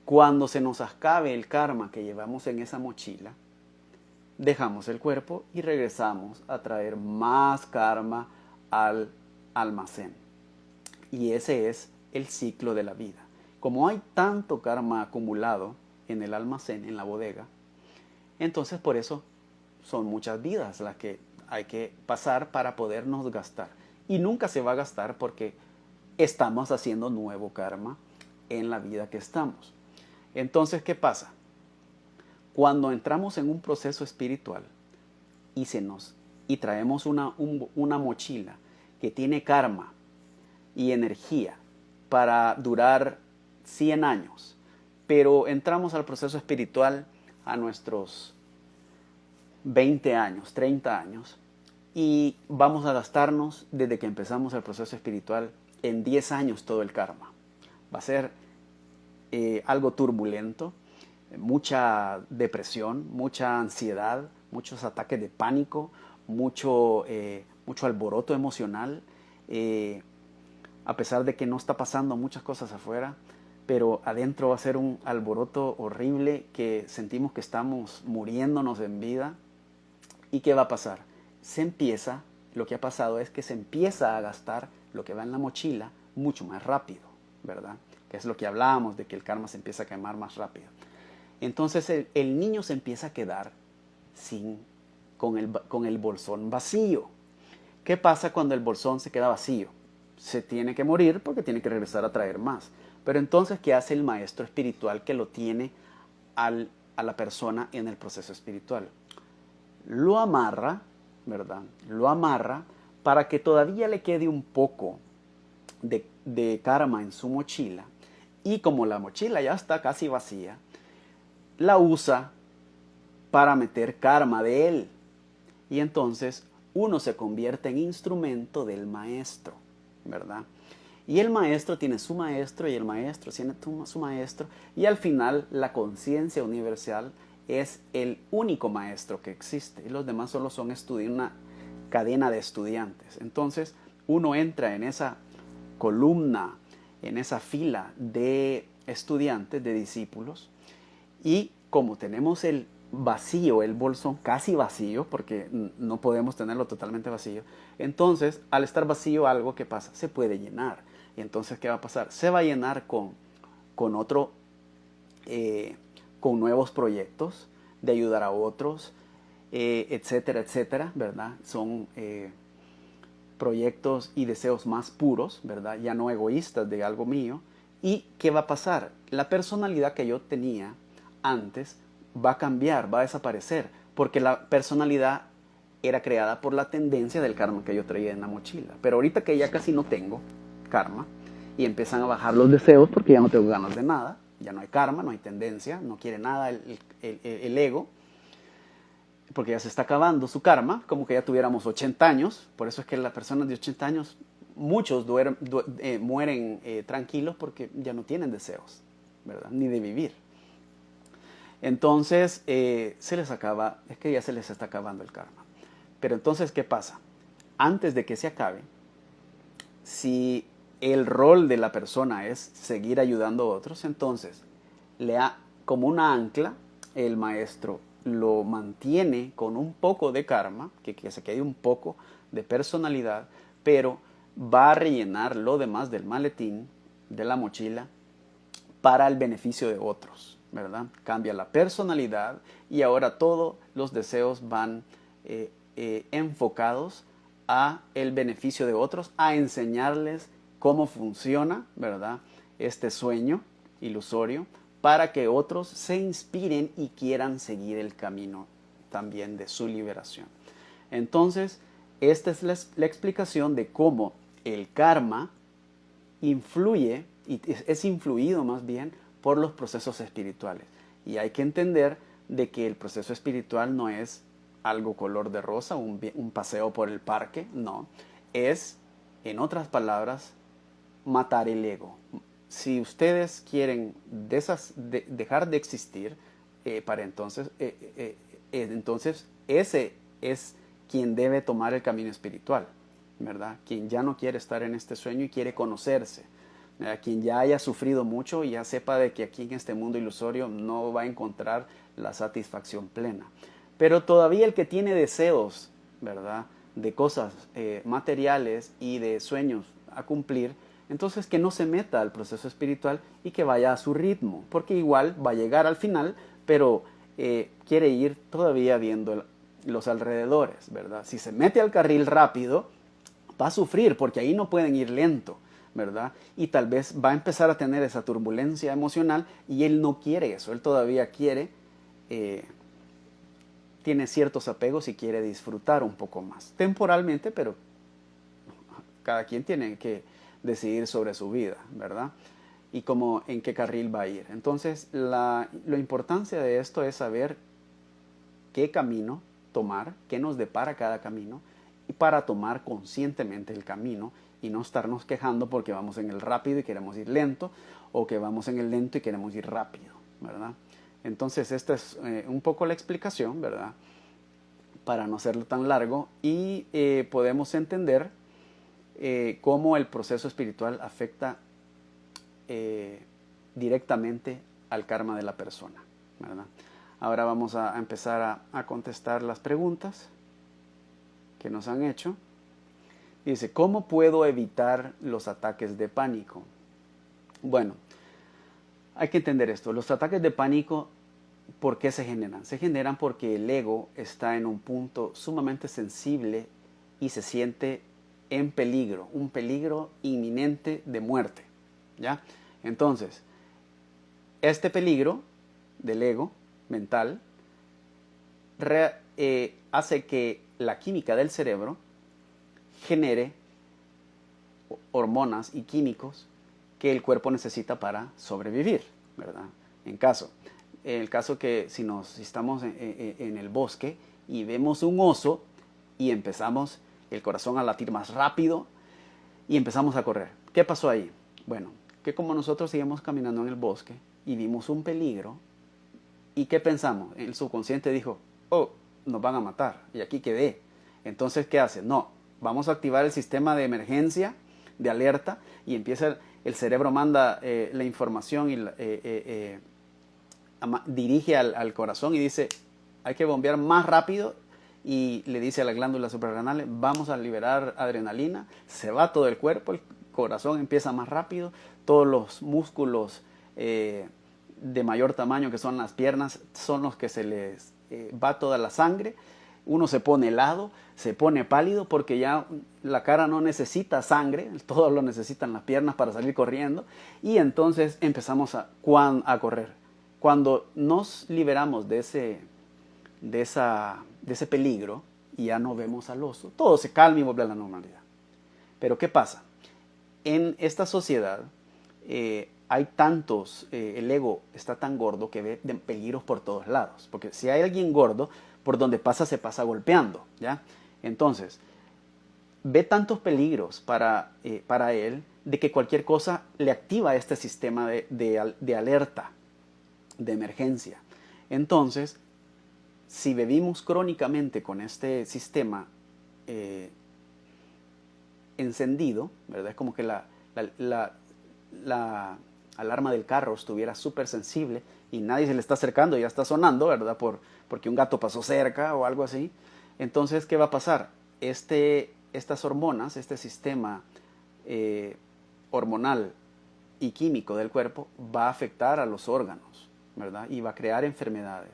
Cuando se nos acabe el karma que llevamos en esa mochila, dejamos el cuerpo y regresamos a traer más karma al almacén. Y ese es el ciclo de la vida. Como hay tanto karma acumulado en el almacén, en la bodega, entonces por eso son muchas vidas las que hay que pasar para podernos gastar. Y nunca se va a gastar porque estamos haciendo nuevo karma en la vida que estamos. Entonces, ¿qué pasa? Cuando entramos en un proceso espiritual y traemos una mochila que tiene karma y energía para durar 100 años, pero entramos al proceso espiritual a nuestros 20 años, 30 años, y vamos a gastarnos desde que empezamos el proceso espiritual en 10 años todo el karma. Va a ser algo turbulento, mucha depresión, mucha ansiedad, muchos ataques de pánico, mucho alboroto emocional, a pesar de que no está pasando muchas cosas afuera, pero adentro va a ser un alboroto horrible que sentimos que estamos muriéndonos en vida. ¿Y qué va a pasar? Lo que ha pasado es que se empieza a gastar lo que va en la mochila mucho más rápido, ¿verdad? Que es lo que hablábamos de que el karma se empieza a quemar más rápido. Entonces el niño se empieza a quedar con el bolsón vacío. ¿Qué pasa cuando el bolsón se queda vacío? Se tiene que morir porque tiene que regresar a traer más. Pero entonces, ¿qué hace el maestro espiritual que lo tiene a la persona en el proceso espiritual? Lo amarra, ¿verdad? Lo amarra para que todavía le quede un poco de karma en su mochila. Y como la mochila ya está casi vacía, la usa para meter karma de él. Y entonces uno se convierte en instrumento del maestro, ¿verdad? Y el maestro tiene su maestro y el maestro tiene su maestro. Y al final la conciencia universal es el único maestro que existe. Y los demás solo son una cadena de estudiantes. Entonces uno entra en esa columna, en esa fila de estudiantes, de discípulos. Y como tenemos el vacío, el bolsón casi vacío, porque no podemos tenerlo totalmente vacío, entonces al estar vacío, algo que pasa, se puede llenar. Y entonces, ¿qué va a pasar? Se va a llenar con nuevos proyectos de ayudar a otros, etcétera, etcétera, ¿verdad? Son proyectos y deseos más puros, ¿verdad? Ya no egoístas de algo mío. ¿Y qué va a pasar? La personalidad que yo tenía antes va a cambiar, va a desaparecer, porque la personalidad era creada por la tendencia del karma que yo traía en la mochila. Pero ahorita que ya casi no tengo karma y empiezan a bajar los deseos porque ya no tengo ganas de nada, ya no hay karma, no hay tendencia, no quiere nada el ego, porque ya se está acabando su karma, como que ya tuviéramos 80 años. Por eso es que las personas de 80 años, muchos mueren tranquilos porque ya no tienen deseos, ¿verdad? Ni de vivir. Entonces se les acaba, es que ya se les está acabando el karma. Pero entonces, ¿qué pasa? Antes de que se acabe, si el rol de la persona es seguir ayudando a otros, entonces como una ancla, el maestro lo mantiene con un poco de karma, que se quede un poco de personalidad, pero va a rellenar lo demás del maletín, de la mochila, para el beneficio de otros, ¿verdad? Cambia la personalidad y ahora todos los deseos van enfocados a el beneficio de otros, a enseñarles cómo funciona, ¿verdad?, este sueño ilusorio, para que otros se inspiren y quieran seguir el camino también de su liberación. Entonces, esta es la explicación de cómo el karma influye, y es influido más bien por los procesos espirituales. Y hay que entender de que el proceso espiritual no es algo color de rosa, un paseo por el parque, no. Es, en otras palabras, matar el ego. Si ustedes quieren dejar de existir, entonces ese es quien debe tomar el camino espiritual, ¿verdad? Quien ya no quiere estar en este sueño y quiere conocerse, ¿verdad? Quien ya haya sufrido mucho y ya sepa de que aquí en este mundo ilusorio no va a encontrar la satisfacción plena. Pero todavía el que tiene deseos, ¿verdad?, de cosas materiales y de sueños a cumplir, entonces que no se meta al proceso espiritual y que vaya a su ritmo, porque igual va a llegar al final, pero quiere ir todavía viendo los alrededores, ¿verdad? Si se mete al carril rápido, va a sufrir, porque ahí no pueden ir lento, ¿verdad? Y tal vez va a empezar a tener esa turbulencia emocional y él no quiere eso, él todavía quiere, tiene ciertos apegos y quiere disfrutar un poco más, temporalmente, pero cada quien tiene que decidir sobre su vida, ¿verdad? Y cómo, en qué carril va a ir. Entonces, la importancia de esto es saber qué camino tomar, qué nos depara cada camino, y para tomar conscientemente el camino y no estarnos quejando porque vamos en el rápido y queremos ir lento, o que vamos en el lento y queremos ir rápido, ¿verdad? Entonces, esta es un poco la explicación, ¿verdad?, para no hacerlo tan largo, y podemos entender cómo el proceso espiritual afecta directamente al karma de la persona, ¿verdad? Ahora vamos a empezar a contestar las preguntas que nos han hecho. Dice, ¿cómo puedo evitar los ataques de pánico? Bueno, hay que entender esto. Los ataques de pánico, ¿por qué se generan? Se generan porque el ego está en un punto sumamente sensible y se siente en peligro, un peligro inminente de muerte, ¿ya? Entonces, este peligro del ego mental hace que la química del cerebro genere hormonas y químicos que el cuerpo necesita para sobrevivir, ¿verdad? En el caso que si estamos en el bosque y vemos un oso y empezamos el corazón a latir más rápido y empezamos a correr. ¿Qué pasó ahí? Bueno, que como nosotros seguimos caminando en el bosque y vimos un peligro, ¿y qué pensamos? El subconsciente dijo, oh, nos van a matar y aquí quedé. Entonces, ¿qué hace? No, vamos a activar el sistema de emergencia, de alerta, y el cerebro manda la información y dirige al corazón y dice, hay que bombear más rápido, y le dice a las glándulas suprarrenales, vamos a liberar adrenalina, se va todo el cuerpo, el corazón empieza más rápido, todos los músculos de mayor tamaño, que son las piernas, son los que se les va toda la sangre, uno se pone helado, se pone pálido porque ya la cara no necesita sangre, todo lo necesitan las piernas para salir corriendo, y entonces empezamos a correr. Cuando nos liberamos de ese peligro y ya no vemos al oso, todo se calma y vuelve a la normalidad. Pero ¿qué pasa? En esta sociedad hay tantos, el ego está tan gordo que ve peligros por todos lados, porque si hay alguien gordo, por donde pasa se pasa golpeando, ¿ya? Entonces, ve tantos peligros para él, de que cualquier cosa le activa este sistema de alerta, de emergencia. Entonces, si vivimos crónicamente con este sistema encendido, ¿verdad? Es como que la alarma del carro estuviera súper sensible y nadie se le está acercando, ya está sonando, ¿verdad? Porque un gato pasó cerca o algo así. Entonces, ¿qué va a pasar? Estas hormonas, este sistema hormonal y químico del cuerpo va a afectar a los órganos, ¿verdad? Y va a crear enfermedades.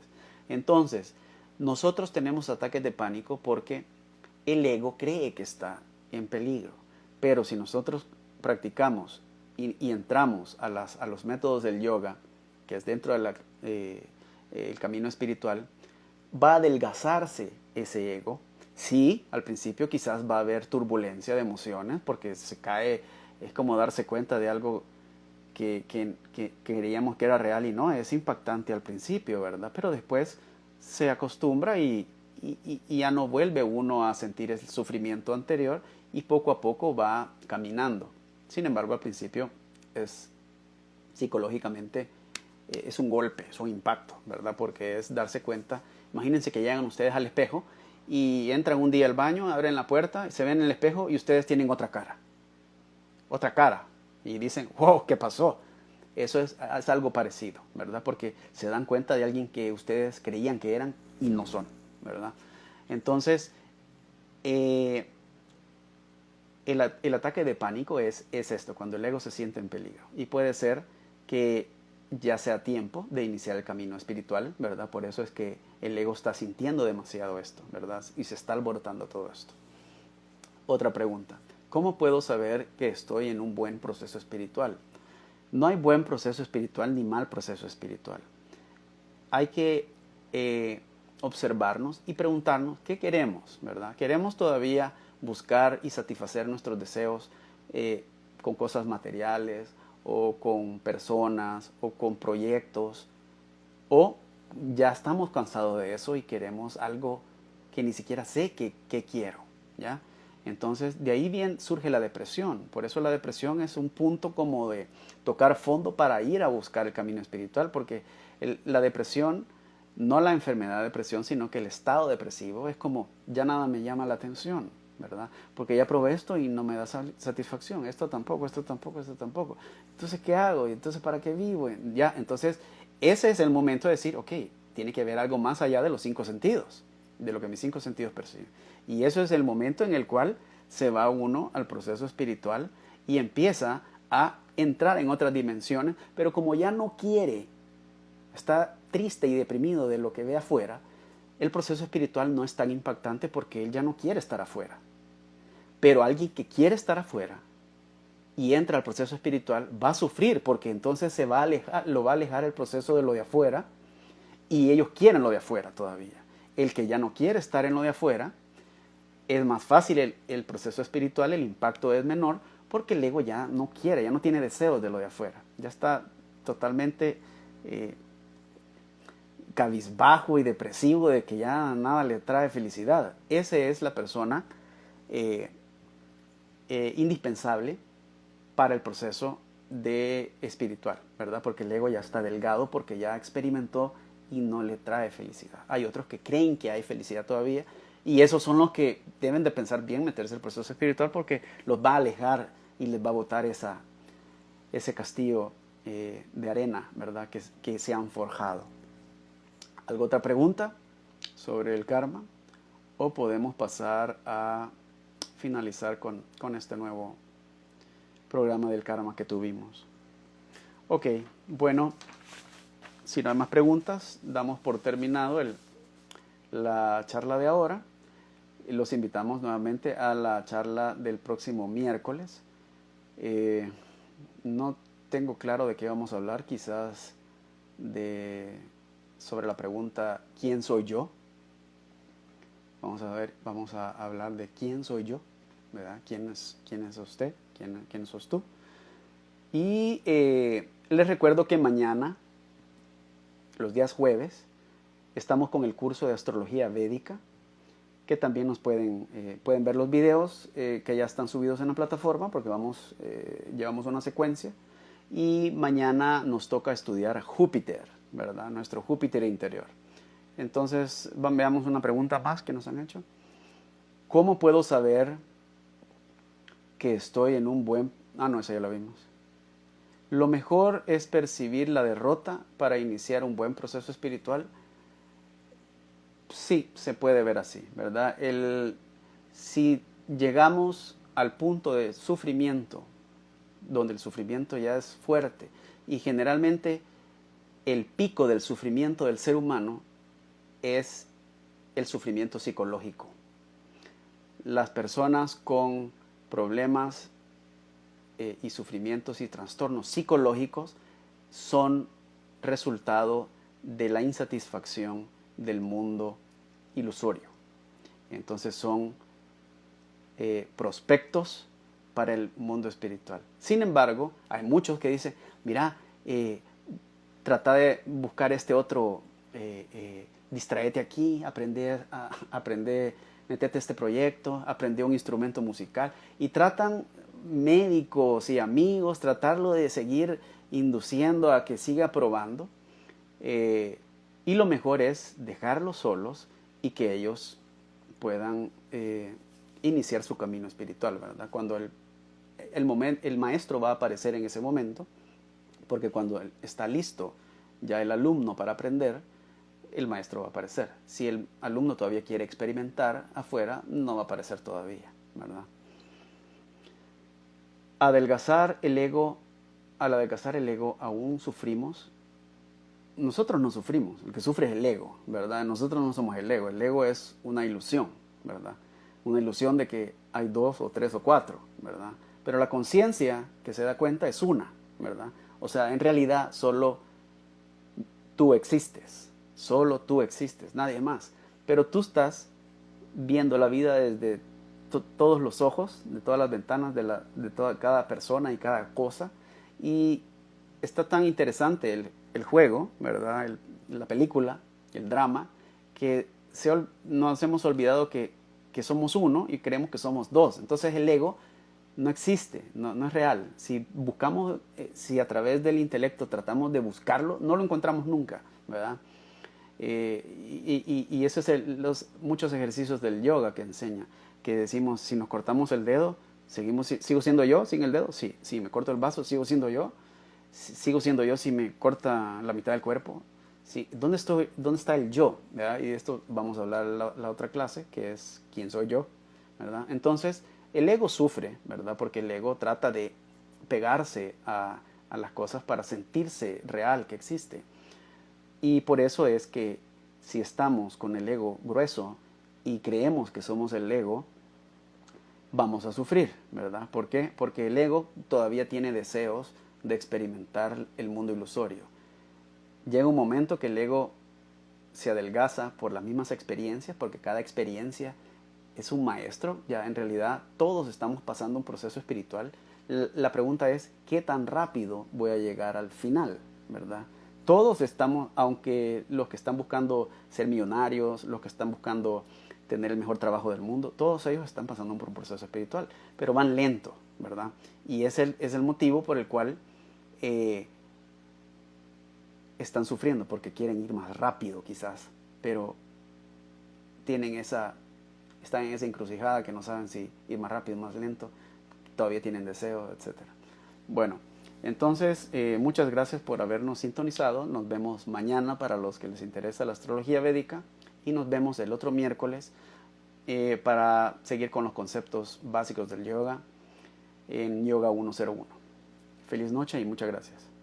Entonces, nosotros tenemos ataques de pánico porque el ego cree que está en peligro. Pero si nosotros practicamos y entramos a los métodos del yoga, que es dentro del camino espiritual, va a adelgazarse ese ego. Sí, al principio quizás va a haber turbulencia de emociones, porque se cae, es como darse cuenta de algo que creíamos que era real y no, es impactante al principio, ¿verdad? Pero después se acostumbra y ya no vuelve uno a sentir el sufrimiento anterior y poco a poco va caminando. Sin embargo, al principio es psicológicamente es un golpe, es un impacto, ¿verdad? Porque es darse cuenta. Imagínense que llegan ustedes al espejo y entran un día al baño, abren la puerta, se ven en el espejo y ustedes tienen otra cara. Otra cara. Y dicen, wow, ¿qué pasó? Eso es algo parecido, ¿verdad? Porque se dan cuenta de alguien que ustedes creían que eran y no son, ¿verdad? Entonces, el ataque de pánico es esto, cuando el ego se siente en peligro. Y puede ser que ya sea tiempo de iniciar el camino espiritual, ¿verdad? Por eso es que el ego está sintiendo demasiado esto, ¿verdad? Y se está alborotando todo esto. Otra pregunta. ¿Cómo puedo saber que estoy en un buen proceso espiritual? No hay buen proceso espiritual ni mal proceso espiritual. Hay que observarnos y preguntarnos qué queremos, ¿verdad? ¿Queremos todavía buscar y satisfacer nuestros deseos con cosas materiales o con personas o con proyectos? ¿O ya estamos cansados de eso y queremos algo que ni siquiera sé que quiero, ¿ya? Entonces, de ahí bien surge la depresión. Por eso la depresión es un punto como de tocar fondo para ir a buscar el camino espiritual, porque la depresión, no la enfermedad de depresión, sino que el estado depresivo es como, ya nada me llama la atención, ¿verdad? Porque ya probé esto y no me da satisfacción. Esto tampoco, esto tampoco, esto tampoco. Entonces, ¿qué hago? Entonces, ¿para qué vivo? Ya, entonces, ese es el momento de decir, ok, tiene que haber algo más allá de los 5 sentidos, de lo que mis 5 sentidos perciben. Y eso es el momento en el cual se va uno al proceso espiritual y empieza a entrar en otras dimensiones, pero como ya no quiere, está triste y deprimido de lo que ve afuera, el proceso espiritual no es tan impactante porque él ya no quiere estar afuera. Pero alguien que quiere estar afuera y entra al proceso espiritual va a sufrir porque entonces se va a alejar, lo va a alejar el proceso de lo de afuera y ellos quieren lo de afuera todavía. El que ya no quiere estar en lo de afuera, es más fácil el proceso espiritual, el impacto es menor porque el ego ya no quiere, ya no tiene deseos de lo de afuera. Ya está totalmente cabizbajo y depresivo de que ya nada le trae felicidad. Esa es la persona indispensable para el proceso de espiritual, ¿verdad? Porque el ego ya está delgado, porque ya experimentó y no le trae felicidad. Hay otros que creen que hay felicidad todavía y esos son los que deben de pensar bien meterse en el proceso espiritual porque los va a alejar y les va a botar ese castillo de arena, ¿verdad? Que se han forjado. ¿Alguna otra pregunta sobre el karma? ¿O podemos pasar a finalizar con este nuevo programa del karma que tuvimos? Ok, bueno, si no hay más preguntas, damos por terminado la charla de ahora. Los invitamos nuevamente a la charla del próximo miércoles. No tengo claro de qué vamos a hablar, quizás sobre la pregunta ¿quién soy yo? Vamos a hablar de quién soy yo, ¿verdad? ¿Quién es usted? ¿Quién sos tú? Y les recuerdo que mañana, los días jueves, estamos con el curso de astrología védica, que también nos pueden ver los videos que ya están subidos en la plataforma, porque llevamos una secuencia. Y mañana nos toca estudiar Júpiter, ¿verdad? Nuestro Júpiter interior. Entonces, veamos una pregunta más que nos han hecho. ¿Cómo puedo saber que estoy en un buen... no, esa ya la vimos. Lo mejor es percibir la derrota para iniciar un buen proceso espiritual. Sí, se puede ver así, ¿verdad? Si llegamos al punto de sufrimiento, donde el sufrimiento ya es fuerte, y generalmente el pico del sufrimiento del ser humano es el sufrimiento psicológico. las personas con problemas y sufrimientos y trastornos psicológicos son resultado de la insatisfacción del mundo ilusorio. Entonces son prospectos para el mundo espiritual. Sin embargo, hay muchos que dicen, mira, trata de buscar este otro, distraete aquí, aprender, metete a este proyecto, aprende un instrumento musical, y tratan médicos y amigos, tratarlo de seguir induciendo a que siga probando, y lo mejor es dejarlos solos y que ellos puedan iniciar su camino espiritual, ¿verdad? Cuando el maestro va a aparecer en ese momento, porque cuando está listo ya el alumno para aprender, el maestro va a aparecer. Si el alumno todavía quiere experimentar afuera, no va a aparecer todavía, ¿verdad? Al adelgazar el ego aún sufrimos. Nosotros no sufrimos, el que sufre es el ego, ¿verdad? Nosotros no somos el ego es una ilusión, ¿verdad? Una ilusión de que hay 2 o 3 o 4, ¿verdad? Pero la conciencia que se da cuenta es una, ¿verdad? O sea, en realidad solo tú existes, nadie más. Pero tú estás viendo la vida desde todos los ojos, de todas las ventanas de cada persona y cada cosa, y está tan interesante el juego, ¿verdad? La película, el drama, que nos hemos olvidado que somos uno y creemos que somos dos. Entonces el ego no existe, no es real. Si buscamos, si a través del intelecto tratamos de buscarlo, no lo encontramos nunca, ¿verdad? Y eso es muchos ejercicios del yoga que enseña, que decimos, si nos cortamos el dedo, ¿sigo siendo yo sin el dedo? Sí. Si me corto el vaso, ¿sigo siendo yo? ¿Sigo siendo yo si me corta la mitad del cuerpo? Sí. ¿Dónde está el yo? ¿Verdad? Y de esto vamos a hablar la otra clase, que es ¿quién soy yo? ¿Verdad? Entonces, el ego sufre, ¿verdad? Porque el ego trata de pegarse a las cosas para sentirse real, que existe. Y por eso es que si estamos con el ego grueso y creemos que somos el ego, vamos a sufrir, ¿verdad? ¿Por qué? Porque el ego todavía tiene deseos de experimentar el mundo ilusorio. Llega un momento que el ego se adelgaza por las mismas experiencias, porque cada experiencia es un maestro. Ya en realidad todos estamos pasando un proceso espiritual. La pregunta es, ¿qué tan rápido voy a llegar al final? ¿Verdad? Todos estamos, aunque los que están buscando ser millonarios, los que están buscando tener el mejor trabajo del mundo, todos ellos están pasando por un proceso espiritual, pero van lento, ¿verdad? Y es el motivo por el cual están sufriendo, porque quieren ir más rápido quizás, pero están en esa encrucijada que no saben si ir más rápido o más lento, todavía tienen deseos, etc. Bueno, entonces muchas gracias por habernos sintonizado. Nos vemos mañana para los que les interesa la astrología védica, y nos vemos el otro miércoles para seguir con los conceptos básicos del yoga en Yoga 101. Feliz noche y muchas gracias.